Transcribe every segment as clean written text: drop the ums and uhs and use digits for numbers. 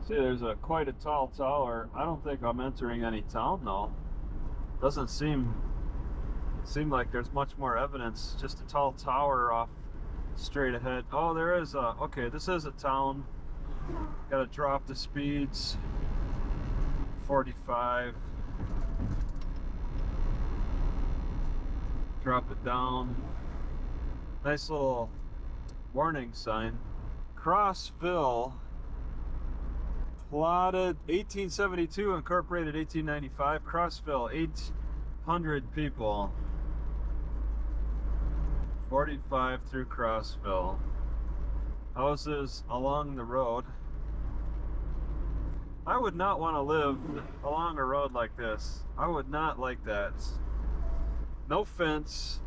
See, there's quite a tall tower. I don't think I'm entering any town though. Doesn't seem like there's much more evidence. Just a tall tower off straight ahead. Oh, there is a, okay, this is a town. Gotta drop the speeds. 45. Drop it down. Nice little warning sign. Crossville, plotted 1872, incorporated 1895. Crossville, 800 people. 45 through Crossville. Houses along the road. I would not want to live along a road like this. I would not like that. No fence,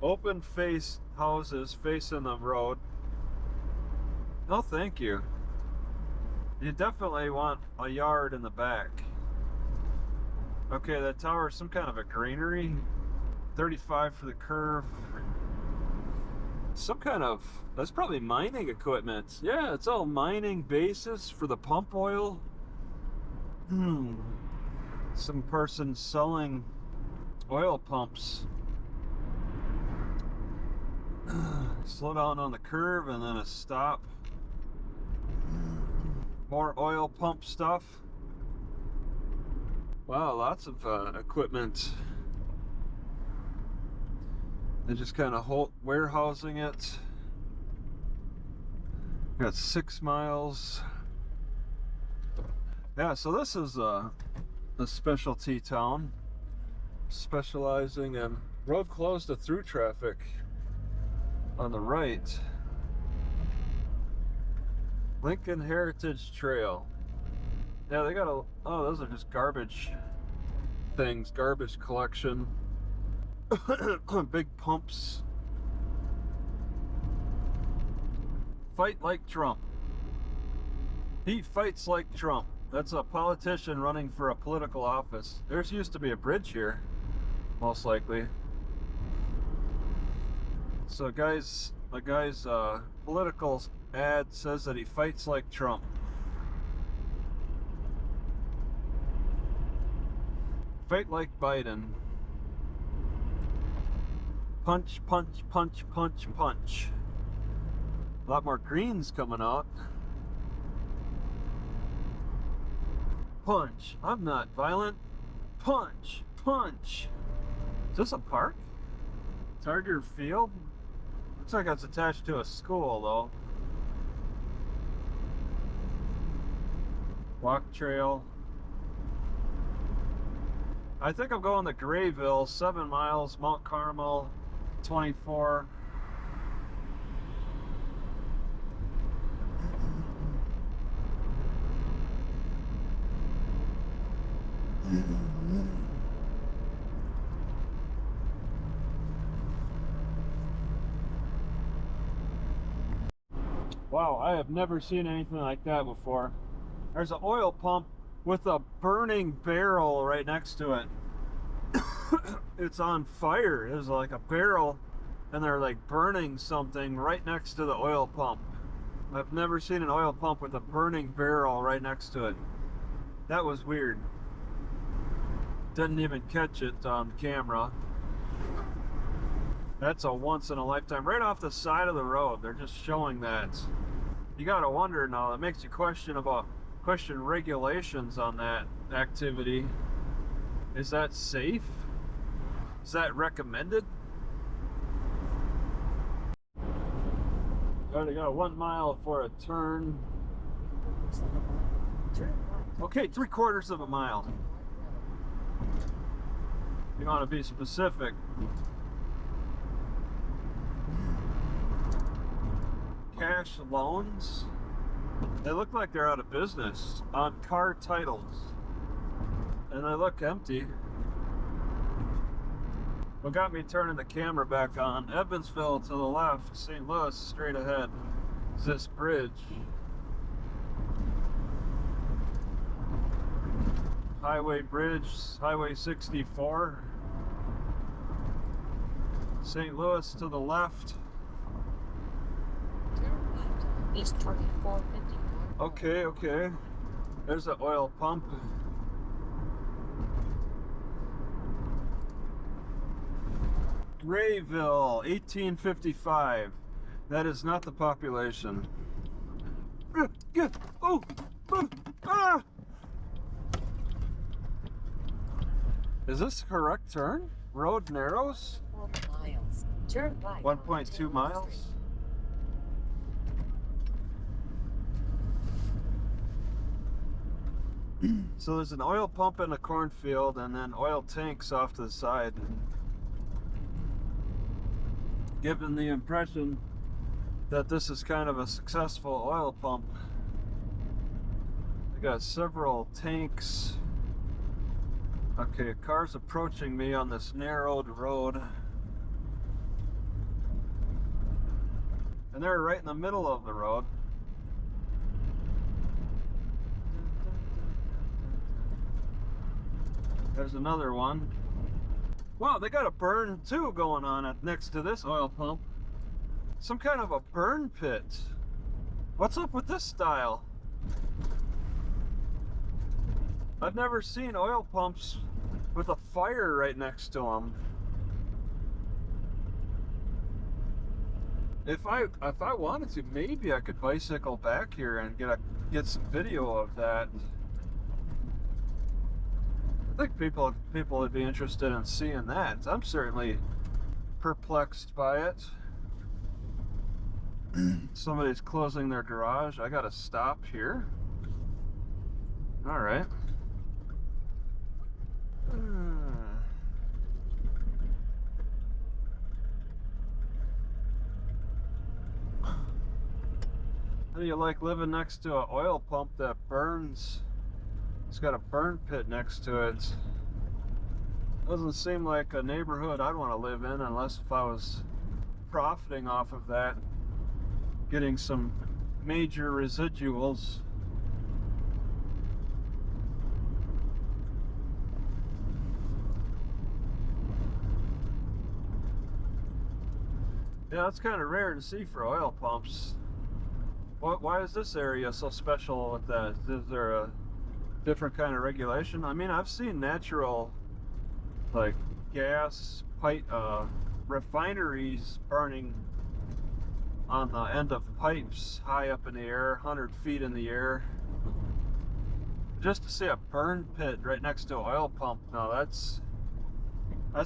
open face houses facing the road. No, thank you. You definitely want a yard in the back. Okay, that tower is some kind of a granary. 35 for the curve. Some kind of, that's probably mining equipment. Yeah, it's all mining bases for the pump oil. Some person selling oil pumps. Slow down on the curve and then a stop. More oil pump stuff. Wow, lots of equipment. They're just kind of warehousing it. Got 6 miles. Yeah, so this is a specialty town, specializing in road closed to through traffic on the right. Lincoln Heritage Trail. Yeah, they got a, oh, those are just garbage things, garbage collection. Big pumps. Fight like Trump. He fights like Trump. That's a politician running for a political office. There's used to be a bridge here, most likely. So a guy's political ad says that he fights like Trump. Fight like Biden. Punch, punch, punch, punch, punch. A lot more greens coming out. Punch. I'm not violent. Punch, punch. Is this a park? Target Field? Looks like it's attached to a school though. Walk trail. I think I'm going to Graville, 7 miles, Mount Carmel, 24. Wow, I have never seen anything like that before. There's an oil pump with a burning barrel right next to it. It's on fire. There's like a barrel and they're like burning something right next to the oil pump. I've never seen an oil pump with a burning barrel right next to it. That was weird. Didn't even catch it on camera. That's a once in a lifetime. Right off the side of the road, they're just showing that. You gotta wonder now, it makes you question regulations on that activity. Is that safe? Is that recommended? Gotta go 1 mile for a turn. Okay, 3/4 of a mile. You want to be specific. Cash loans. They look like they're out of business on car titles. And they look empty. What got me turning the camera back on, Evansville to the left, St. Louis straight ahead, is this bridge. Highway bridge, Highway 64. St. Louis to the left. Turn left, East 2450. Okay, okay. There's the oil pump. Graville, 1855. That is not the population. Oh! Ah! Is this the correct turn? Road narrows? 4 miles. Turn right. 1.2 miles? So there's an oil pump in a cornfield and then oil tanks off to the side. Giving the impression that this is kind of a successful oil pump. They got several tanks. Okay, a car's approaching me on this narrowed road. And they're right in the middle of the road. There's another one. Wow, they got a burn too going on next to this oil pump. Some kind of a burn pit. What's up with this style? I've never seen oil pumps with a fire right next to them. If I wanted to, maybe I could bicycle back here and get some video of that. I think people would be interested in seeing that. I'm certainly perplexed by it. Somebody's closing their garage. I gotta stop here. All right. How do you like living next to an oil pump that burns? It's got a burn pit next to it. Doesn't seem like a neighborhood I'd want to live in unless if I was profiting off of that, getting some major residuals. Yeah, it's kind of rare to see for oil pumps. Why is this area so special with that? Is there a different kind of regulation? I mean, I've seen natural, like gas pipe refineries burning on the end of pipes high up in the air, 100 feet in the air. Just to see a burn pit right next to an oil pump, no, that's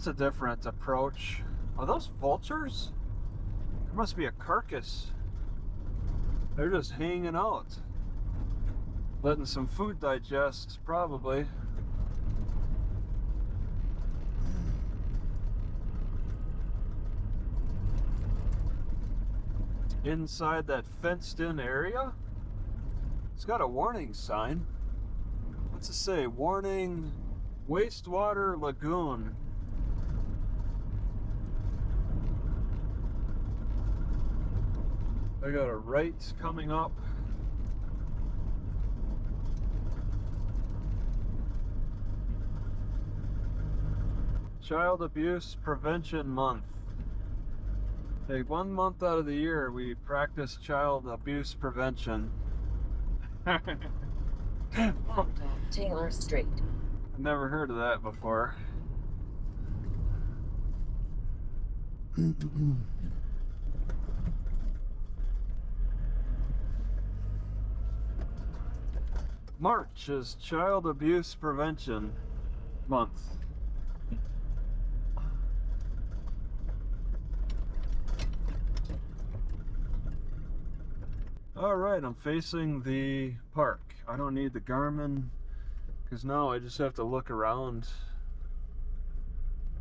a different approach. Are those vultures? There must be a carcass. They're just hanging out, letting some food digest, probably. Inside that fenced-in area, it's got a warning sign. What's it say? Warning, wastewater lagoon. I got a right coming up. Child Abuse Prevention Month. Hey, 1 month out of the year we practice child abuse prevention. Taylor Street. I've never heard of that before. March is Child Abuse Prevention Month. Alright, I'm facing the park. I don't need the Garmin because now I just have to look around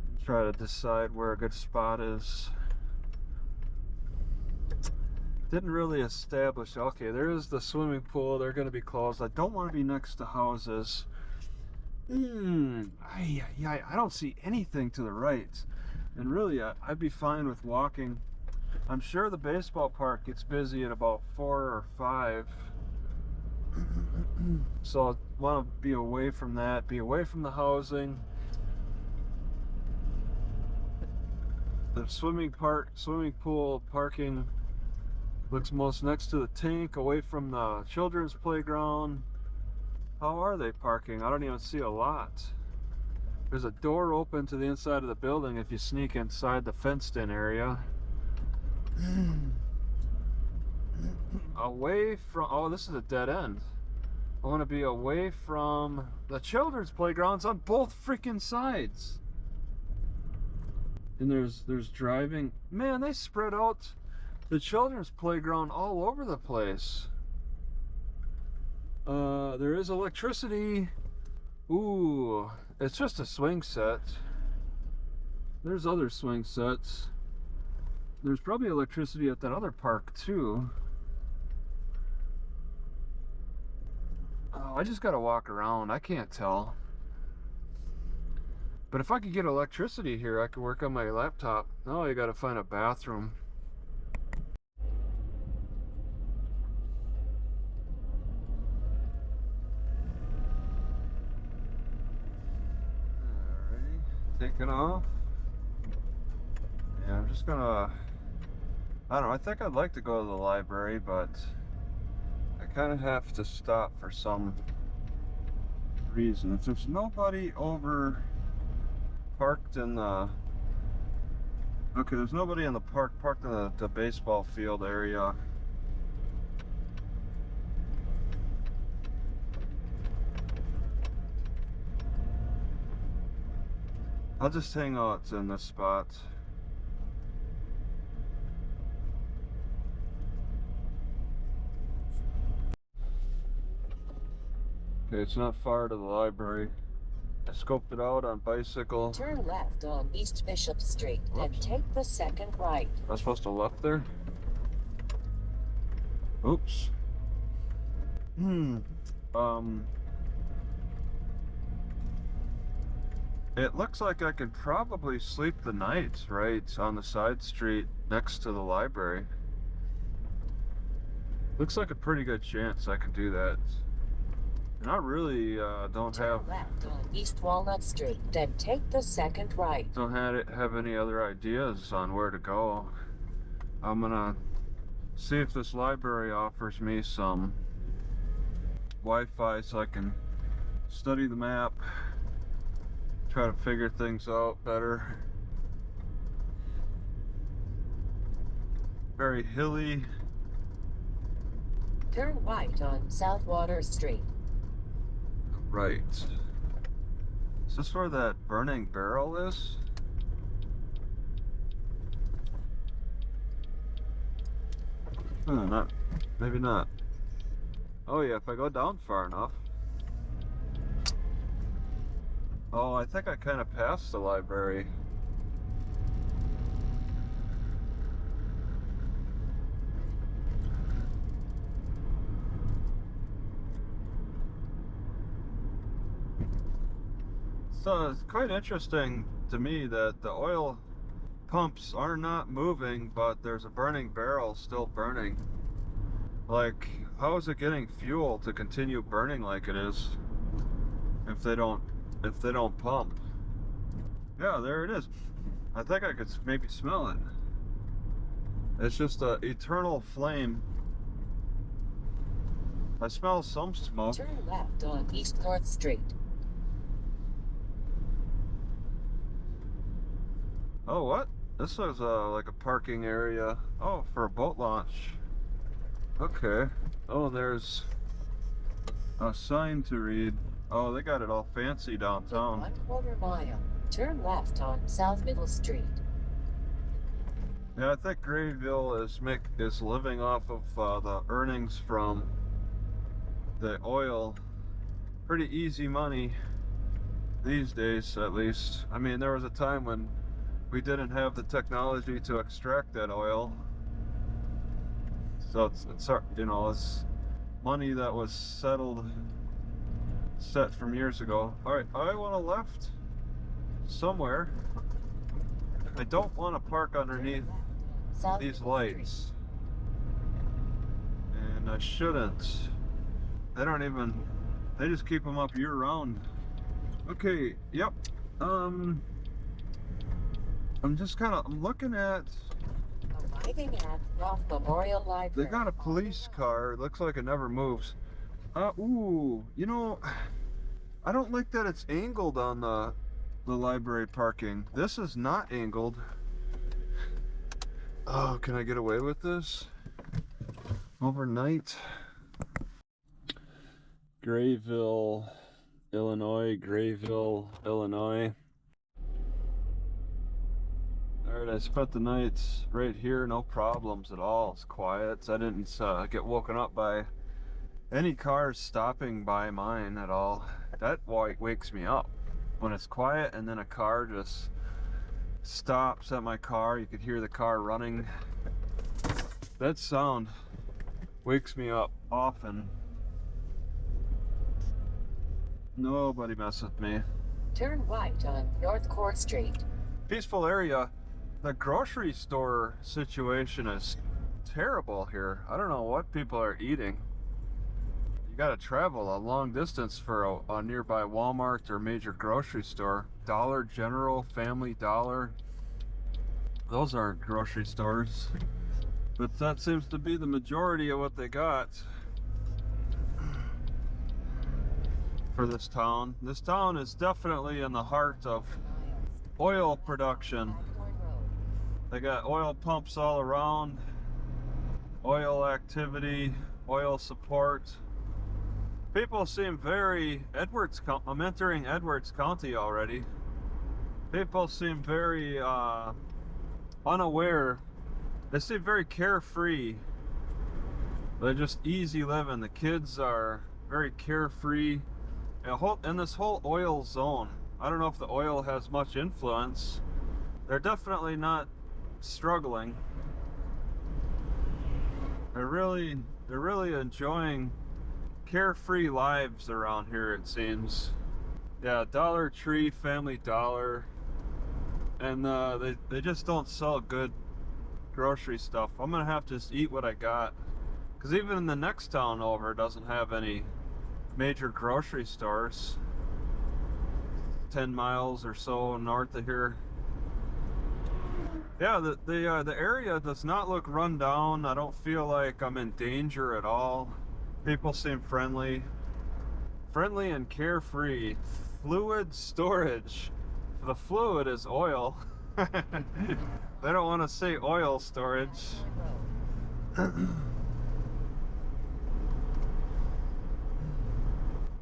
and try to decide where a good spot is. Didn't really establish. Okay, there is the swimming pool. They're going to be closed. I don't want to be next to houses. I don't see anything to the right. And really, I'd be fine with walking. I'm sure the baseball park gets busy at about 4 or 5. So I want to be away from that, be away from the housing. The swimming pool parking looks most next to the tank, away from the children's playground. How are they parking? I don't even see a lot. There's a door open to the inside of the building if you sneak inside the fenced-in area. Away from... Oh, this is a dead end. I want to be away from the children's playgrounds on both freaking sides. And there's driving. Man, they spread out the children's playground all over the place. There is electricity. Ooh, it's just a swing set. There's other swing sets. There's probably electricity at that other park too. Oh, I just gotta walk around. I can't tell. But if I could get electricity here, I could work on my laptop. Oh, you gotta find a bathroom. Alrighty, taking off. Yeah, I'm just gonna... I don't know, I think I'd like to go to the library, but I kind of have to stop for some reason. If there's nobody over parked in the... Okay, there's nobody in the park parked in the baseball field area. I'll just hang out in this spot. Okay, it's not far to the library. I scoped it out on bicycle. Turn left on East Bishop Street, then take the second right. I was supposed to left there? Oops. It looks like I could probably sleep the night right on the side street next to the library. Looks like a pretty good chance I can do that. And I really don't Turn left on East Walnut Street, then take the second right. don't have any other ideas on where to go. I'm gonna see if this library offers me some Wi-Fi so I can study the map, try to figure things out better. Very hilly. Turn right on South Water Street. Right. Is this where that burning barrel is? Not. Maybe not. Oh yeah, if I go down far enough. Oh, I think I kind of passed the library. So it's quite interesting to me that the oil pumps are not moving, but there's a burning barrel still burning. Like, how is it getting fuel to continue burning like it is if they don't pump? Yeah, there it is. I think I could maybe smell it. It's just an eternal flame. I smell some smoke. Turn left on East North Street. Oh, what? This is like a parking area. Oh, for a boat launch. Okay. Oh, there's a sign to read. Oh, they got it all fancy downtown. 1/4 mile. Turn left on South Middle Street. Yeah, I think Graville is living off of the earnings from the oil. Pretty easy money these days, at least. I mean, there was a time when we didn't have the technology to extract that oil, so it's you know, it's money that was set from years ago. All right, I want to left somewhere. I don't want to park underneath these lights, and I shouldn't. They just keep them up year round. Okay, yep. I'm looking at... Arriving at Roth Memorial Library. They got a police car. It looks like it never moves. Ooh, you know, I don't like that it's angled on the library parking. This is not angled. Oh, can I get away with this? Overnight. Grayville, Illinois, Graville, Illinois. Alright, I spent the night right here, no problems at all. It's quiet. I didn't get woken up by any cars stopping by mine at all. That wakes me up. When it's quiet and then a car just stops at my car, you could hear the car running. That sound wakes me up often. Nobody mess with me. Turn right on North Court Street. Peaceful area. The grocery store situation is terrible here. I don't know what people are eating. You gotta travel a long distance for a nearby Walmart or major grocery store. Dollar General, Family Dollar. Those aren't grocery stores. But that seems to be the majority of what they got for this town. This town is definitely in the heart of oil production. They got oil pumps all around, oil activity, oil support. People seem very I'm entering Edwards County already. People seem very unaware. They seem very carefree. They're just easy living. The kids are very carefree. In this whole oil zone, I don't know if the oil has much influence. They're definitely not struggling. They're really enjoying carefree lives around here, it seems. Yeah, Dollar Tree, Family Dollar, and they just don't sell good grocery stuff. I'm gonna have to just eat what I got, because even in the next town over doesn't have any major grocery stores. 10 miles or so north of here. Yeah, the area does not look run down. I don't feel like I'm in danger at all. People seem friendly and carefree. Fluid storage. The fluid is oil. They don't want to say oil storage.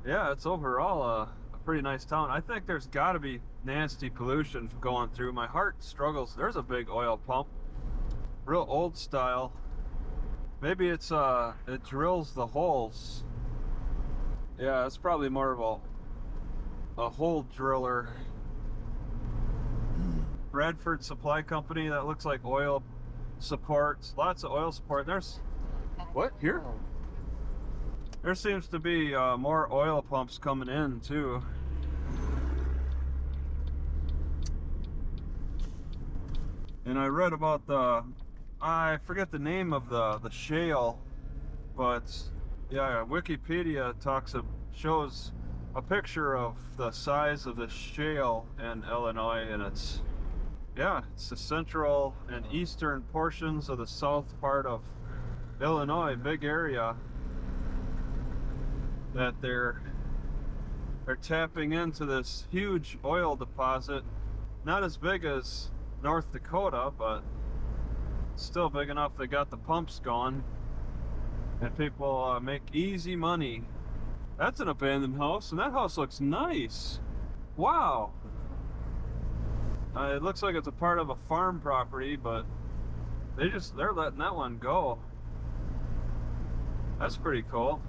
Yeah, it's overall a pretty nice town. I think there's got to be nasty pollution going through. My heart struggles. There's a big oil pump, real old style. Maybe it drills the holes. Yeah, it's probably more of a hole driller. Bradford Supply Company. That looks like oil support. Lots of oil support. There's what here? There seems to be more oil pumps coming in too. And I read about I forget the name of the shale, but yeah, Wikipedia shows a picture of the size of the shale in Illinois, and it's the central and eastern portions of the south part of Illinois, big area that they're tapping into this huge oil deposit. Not as big as North Dakota, but still big enough they got the pumps going, and people make easy money. That's an abandoned house, and that house looks nice. Wow. It looks like it's a part of a farm property, but they're letting that one go. That's pretty cool.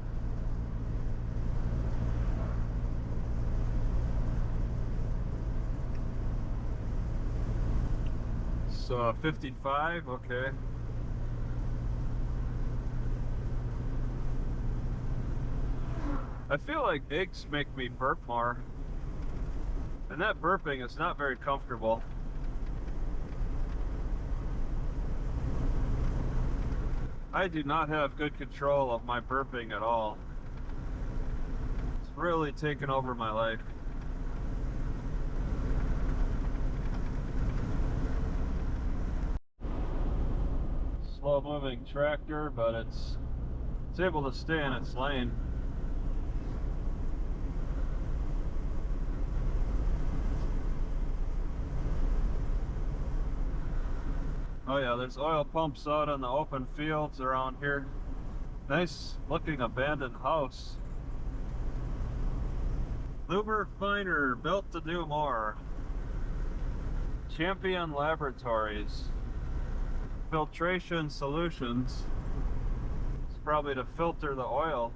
So 55, okay. I feel like eggs make me burp more, and that burping is not very comfortable. I do not have good control of my burping at all. It's really taken over my life. Slow moving tractor, but it's able to stay in its lane. Oh yeah, there's oil pumps out on the open fields around here. Nice looking abandoned house. Luber Finer, built to do more. Champion Laboratories. Filtration Solutions. It's probably to filter the oil.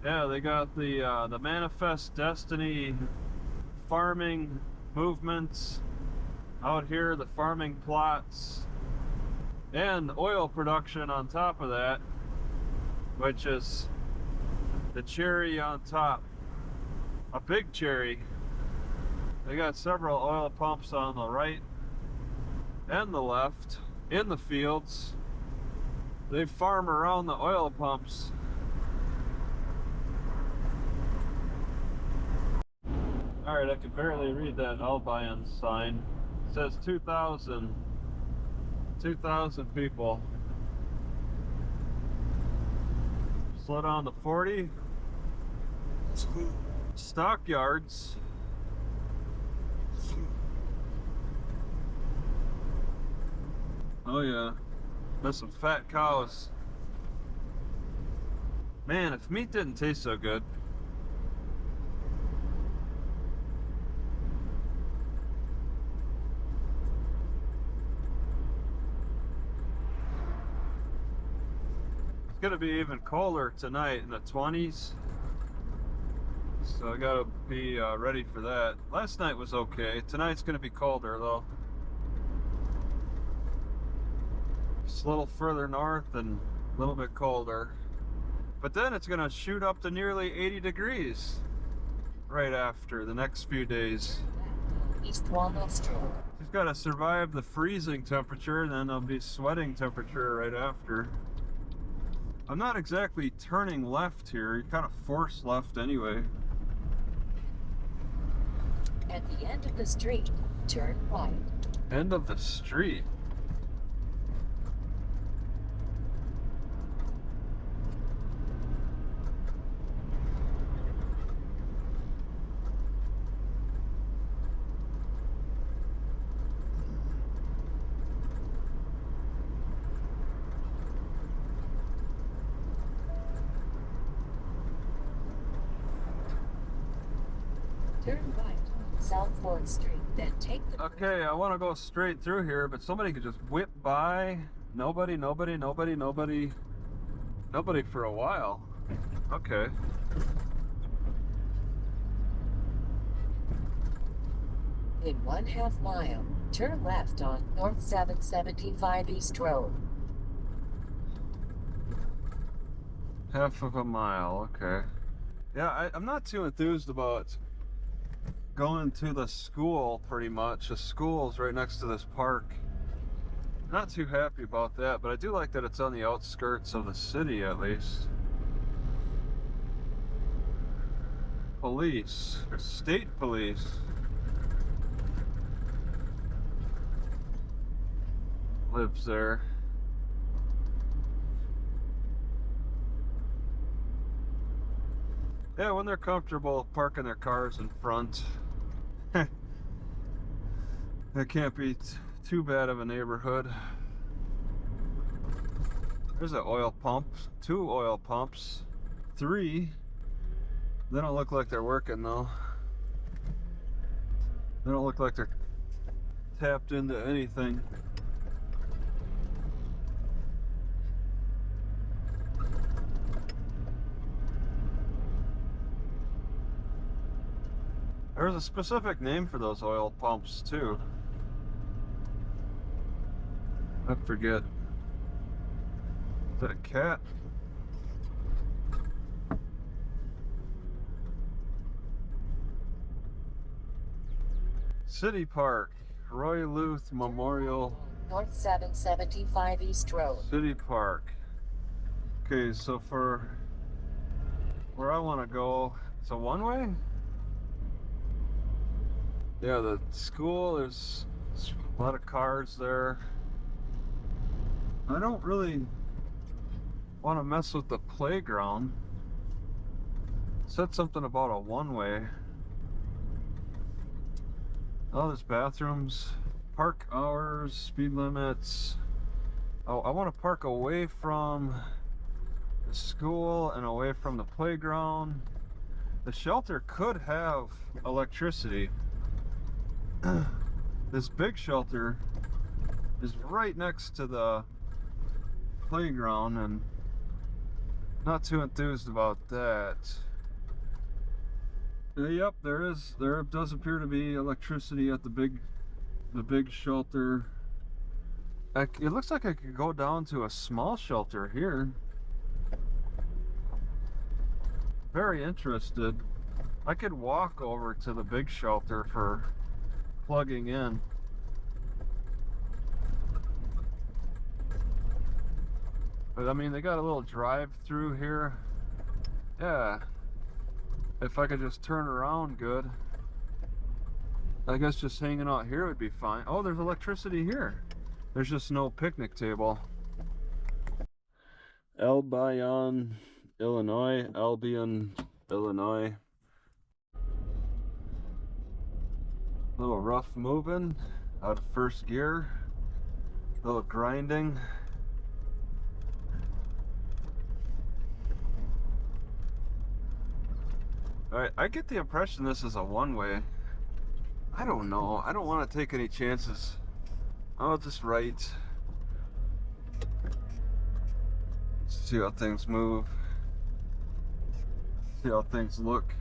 Yeah, they got the Manifest Destiny farming movements out here, the farming plots, and oil production on top of that, which is the cherry on top. A big cherry. They got several oil pumps on the right and the left in the fields. They farm around the oil pumps. Alright, I can barely read that Albion sign. It says 2,000 people. Slow down to 40. Stockyards. Oh yeah, there's some fat cows. Man, if meat didn't taste so good. It's gonna be even colder tonight, in the 20s. So I gotta be ready for that. Last night was okay. Tonight's gonna be colder though. Just a little further north and a little bit colder. But then it's gonna shoot up to nearly 80 degrees right after the next few days. East Walnut Street. Just gotta survive the freezing temperature, and then there'll be sweating temperature right after. I'm not exactly turning left here. You're kind of forced left anyway. At the end of the street, turn right. End of the street. Turn right, South 4th Street, then take the... Okay, I want to go straight through here, but somebody could just whip by. Nobody for a while. Okay. In 1/2 mile, turn left on North 775 East Road. Half of a mile, okay. Yeah, I'm not too enthused about going to the school, pretty much. The school's right next to this park. Not too happy about that, but I do like that it's on the outskirts of the city, at least. Police, or state police. Lives there. Yeah, when they're comfortable parking their cars in front. That can't be too bad of a neighborhood. There's an oil pump, 2 oil pumps, 3. They don't look like they're working though. They don't look like they're tapped into anything. There's a specific name for those oil pumps too. I forget. Is that a cat? City Park, Roy Luth Memorial. North 775 East Road. City Park. Okay, so for where I want to go, it's a one-way? Yeah, the school, there's a lot of cars there. I don't really want to mess with the playground. said something about a one-way. Oh, there's bathrooms, park hours, speed limits. Oh, I want to park away from the school and away from the playground. The shelter could have electricity. This big shelter is right next to the playground, and not too enthused about that. Yep, there does appear to be electricity at the big shelter. It looks like I could go down to a small shelter here. Very interested. I could walk over to the big shelter for plugging in. But I mean, they got a little drive-through here. Yeah. If I could just turn around good. I guess just hanging out here would be fine. Oh, there's electricity here. There's just no picnic table. Albion, Illinois. Albion, Illinois. A little rough moving out of first gear. A little grinding. Alright, I get the impression this is a one-way. I don't know. I don't want to take any chances. I'll just write. See how things move. See how things look.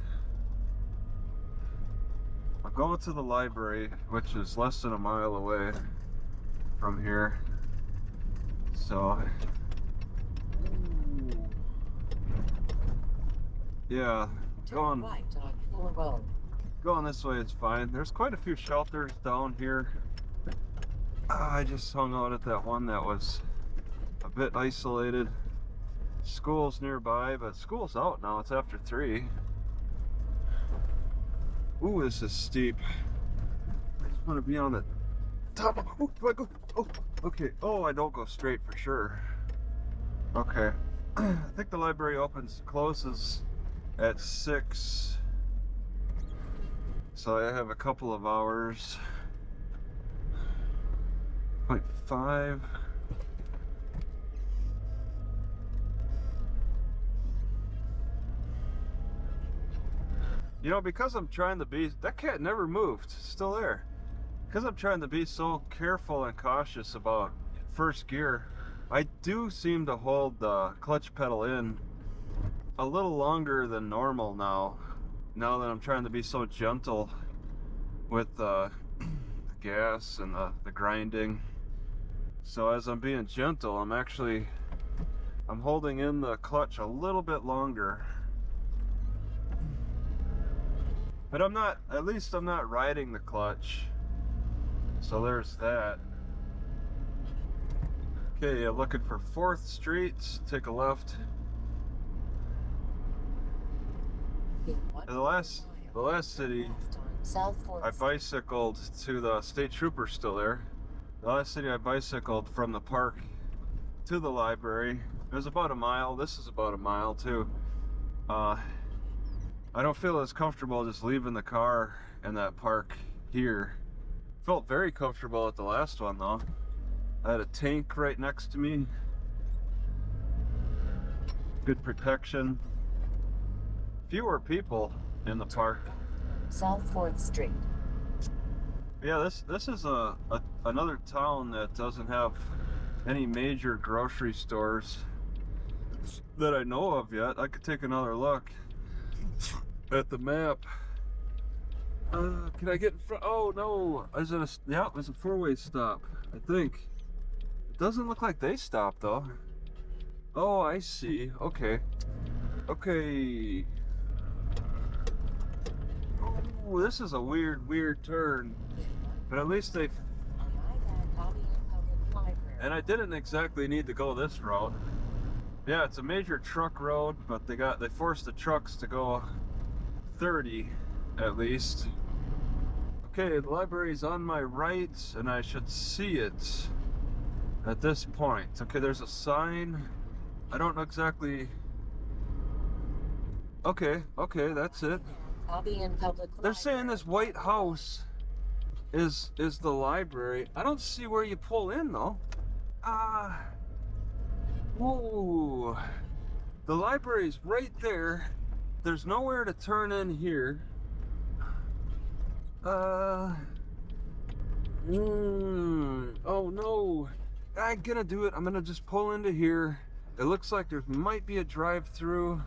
I'll go to the library, which is less than a mile away from here. So, yeah, Turn right on Fuller Road. going this way is fine. There's quite a few shelters down here. I just hung out at that one that was a bit isolated. School's nearby, but school's out now. It's after 3. Ooh, this is steep. I just want to be on the top. Oh, do I go? Oh, okay. Oh, I don't go straight for sure. Okay. I think the library closes at 6. So I have a couple of hours. 0.5. You know, because I'm trying to be, that cat never moved, still there. Because I'm trying to be so careful and cautious about first gear, I do seem to hold the clutch pedal in a little longer than normal now that I'm trying to be so gentle with the gas and the grinding. So as I'm being gentle, I'm holding in the clutch a little bit longer. But at least I'm not riding the clutch. So there's that. Okay, looking for 4th Street, take a left. The last city, I bicycled to the state trooper still there. The last city I bicycled from the park to the library. It was about a mile. This is about a mile too. I don't feel as comfortable just leaving the car in that park here. Felt very comfortable at the last one though. I had a tank right next to me. Good protection. Fewer people in the park. South 4th Street. Yeah, this is another town that doesn't have any major grocery stores that I know of yet. I could take another look at the map. Can I get in front? Oh no, is it yeah, it was a 4-way stop, I think. It doesn't look like they stopped though. Oh, I see. Okay. Okay. Oh, this is a weird turn. But at least they... And I didn't exactly need to go this route. Yeah, it's a major truck road, but they forced the trucks to go 30 at least. Okay, the library's on my right, and I should see it at this point. Okay, there's a sign. I don't know exactly Okay, that's it. Albion Public They're saying this white house is the library. I don't see where you pull in though. Whoa. The library's right there. There's nowhere to turn in here. Oh no. I'm gonna do it. I'm gonna just pull into here. It looks like there might be a drive-through,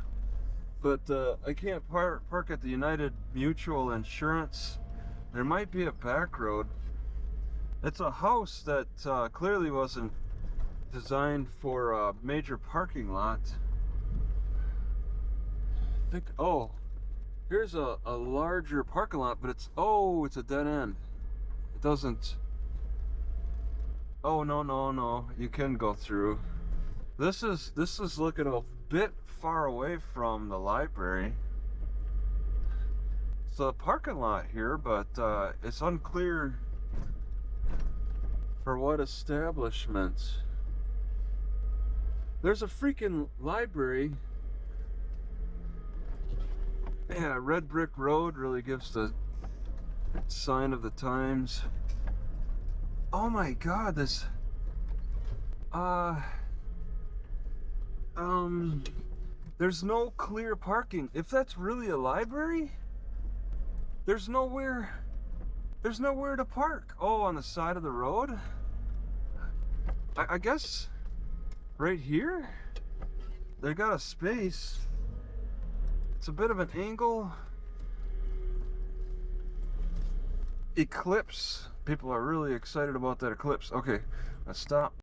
but I can't park at the United Mutual Insurance. There might be a back road. It's a house that clearly wasn't designed for a major parking lot. I think, oh, here's a larger parking lot, but it's a dead end. It doesn't, oh no, you can go through. This is looking a bit far away from the library. It's a parking lot here, but it's unclear for what establishment. There's a freaking library. Yeah, red brick road really gives the sign of the times. Oh my god, this there's no clear parking. If that's really a library, there's nowhere to park. Oh, on the side of the road? I guess right here they got a space. It's a bit of an angle. Eclipse. People are really excited about that eclipse. Okay, let's stop.